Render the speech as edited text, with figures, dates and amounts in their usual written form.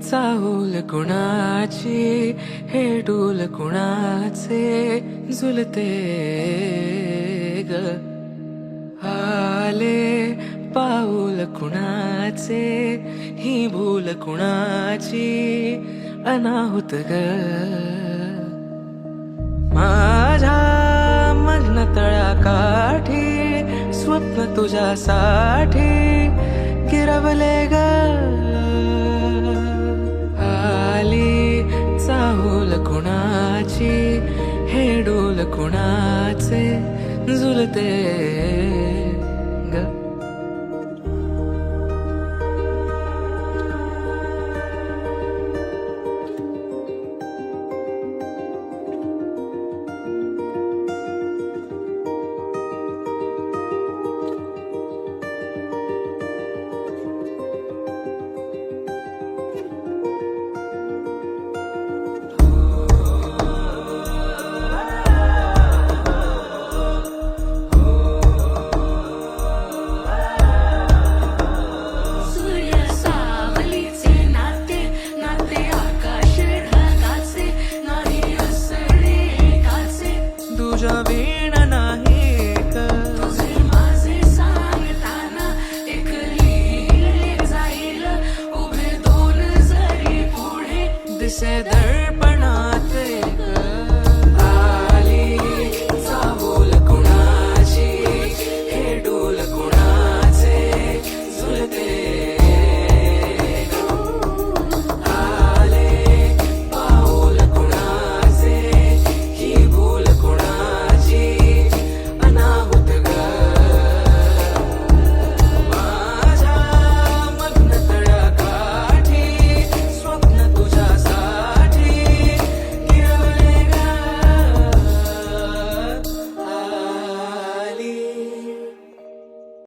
चाहूल कुणाची हे डूल कुणाचे झुलते ग आले पाऊल कुणाचे ही भूल कुणाची अनाहुत ग माझ्या मग्न तळाकाठी स्वप्न तुझ्यासाठी गिरवले ग आली चाहूल कुणाची हे डोल कुणाचे झुलते ग तुझ्या वीण नाही तुझे माझे सांगताना एक लिहिले जाईल उभे दोन जरी पुढे दिसे दर्प